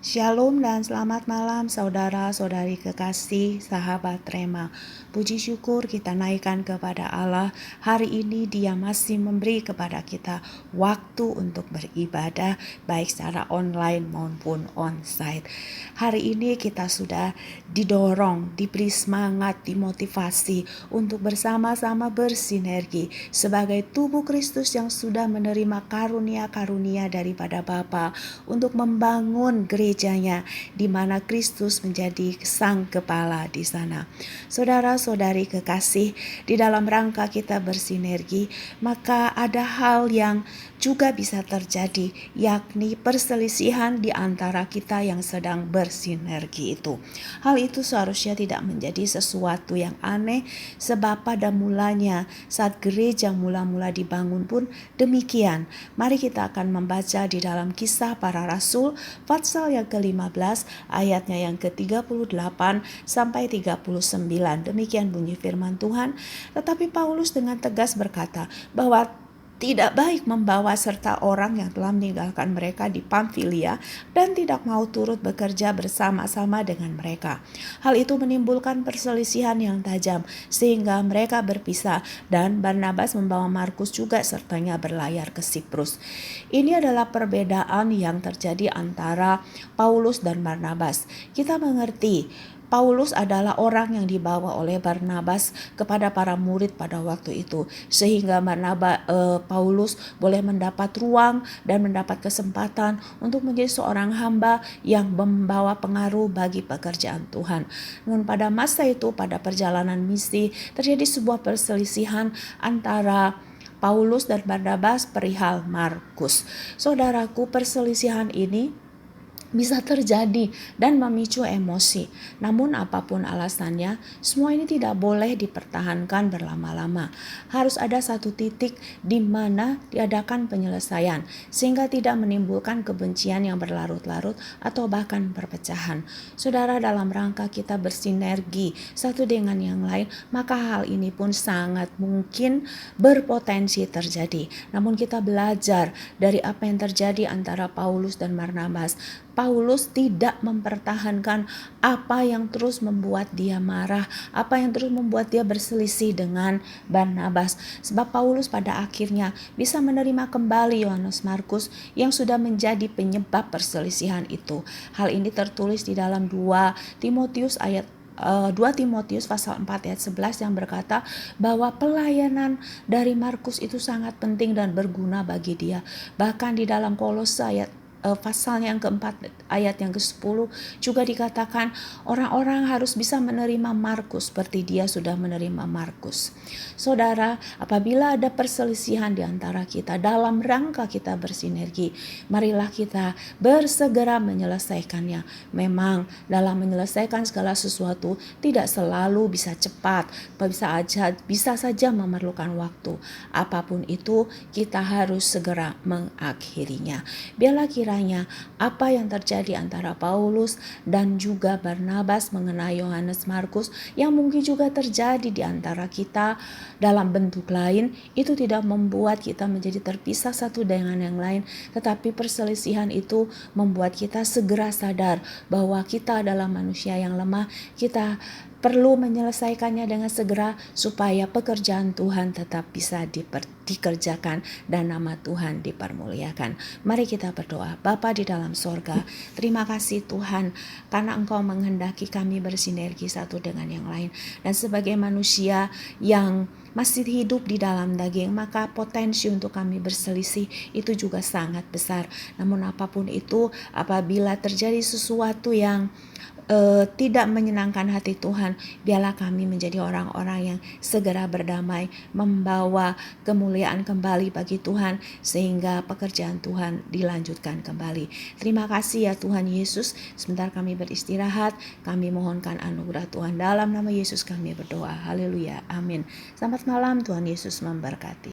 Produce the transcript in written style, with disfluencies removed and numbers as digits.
Shalom dan selamat malam saudara-saudari kekasih sahabat Rema. Puji syukur kita naikkan kepada Allah. Hari ini Dia masih memberi kepada kita waktu untuk beribadah baik secara online maupun onsite. Hari ini kita sudah didorong, diberi semangat, dimotivasi untuk bersama-sama bersinergi sebagai tubuh Kristus yang sudah menerima karunia-karunia daripada Bapa untuk membangun gerejanya di mana Kristus menjadi sang kepala di sana. Saudara-saudari kekasih, di dalam rangka kita bersinergi, maka ada hal yang juga bisa terjadi, yakni perselisihan di antara kita yang sedang bersinergi itu. Hal itu seharusnya tidak menjadi sesuatu yang aneh, sebab pada mulanya saat gereja mula-mula dibangun pun demikian. Mari kita akan membaca di dalam Kisah Para Rasul pasal yang ke-15 ayatnya yang ke-38 sampai 39. Demikian bunyi firman Tuhan. Tetapi Paulus dengan tegas berkata bahwa tidak baik membawa serta orang yang telah meninggalkan mereka di Pamfilia dan tidak mau turut bekerja bersama-sama dengan mereka. Hal itu menimbulkan perselisihan yang tajam sehingga mereka berpisah dan Barnabas membawa Markus juga sertanya berlayar ke Siprus. Ini adalah perbedaan yang terjadi antara Paulus dan Barnabas. Kita mengerti Paulus adalah orang yang dibawa oleh Barnabas kepada para murid pada waktu itu, sehingga Paulus boleh mendapat ruang dan mendapat kesempatan untuk menjadi seorang hamba yang membawa pengaruh bagi pekerjaan Tuhan. Namun pada masa itu, pada perjalanan misi, terjadi sebuah perselisihan antara Paulus dan Barnabas perihal Markus. Saudaraku, perselisihan ini bisa terjadi dan memicu emosi. Namun apapun alasannya, semua ini tidak boleh dipertahankan berlama-lama. Harus ada satu titik di mana diadakan penyelesaian sehingga tidak menimbulkan kebencian yang berlarut-larut atau bahkan perpecahan. Saudara, dalam rangka kita bersinergi satu dengan yang lain, maka hal ini pun sangat mungkin berpotensi terjadi. Namun kita belajar dari apa yang terjadi antara Paulus dan Barnabas. Paulus tidak mempertahankan apa yang terus membuat dia marah, apa yang terus membuat dia berselisih dengan Barnabas. Sebab Paulus pada akhirnya bisa menerima kembali Yohanes Markus yang sudah menjadi penyebab perselisihan itu. Hal ini tertulis di dalam 2 Timotius pasal 4 ayat 11 yang berkata bahwa pelayanan dari Markus itu sangat penting dan berguna bagi dia. Bahkan di dalam Kolose pasal yang keempat ayat yang ke-10 juga dikatakan orang-orang harus bisa menerima Markus seperti dia sudah menerima Markus. Saudara, apabila ada perselisihan di antara kita dalam rangka kita bersinergi, marilah kita bersegera menyelesaikannya. Memang dalam menyelesaikan segala sesuatu tidak selalu bisa cepat, bisa saja memerlukan waktu. Apapun itu, kita harus segera mengakhirinya. Biarlah kiranya apa yang terjadi antara Paulus dan juga Barnabas mengenai Yohanes Markus yang mungkin juga terjadi di antara kita dalam bentuk lain, itu tidak membuat kita menjadi terpisah satu dengan yang lain, tetapi perselisihan itu membuat kita segera sadar bahwa kita adalah manusia yang lemah. Kita perlu menyelesaikannya dengan segera supaya pekerjaan Tuhan tetap bisa dikerjakan dan nama Tuhan dipermuliakan. Mari kita berdoa. Bapa di dalam sorga, terima kasih Tuhan karena Engkau menghendaki kami bersinergi satu dengan yang lain. Dan sebagai manusia yang masih hidup di dalam daging, maka potensi untuk kami berselisih itu juga sangat besar. Namun apapun itu, apabila terjadi sesuatu yang tidak menyenangkan hati Tuhan, biarlah kami menjadi orang-orang yang segera berdamai, membawa kemuliaan kembali bagi Tuhan, sehingga pekerjaan Tuhan dilanjutkan kembali. Terima kasih ya Tuhan Yesus. Sebentar kami beristirahat, kami mohonkan anugerah Tuhan. Dalam nama Yesus kami berdoa. Haleluya, amin. Selamat malam, Tuhan Yesus memberkati.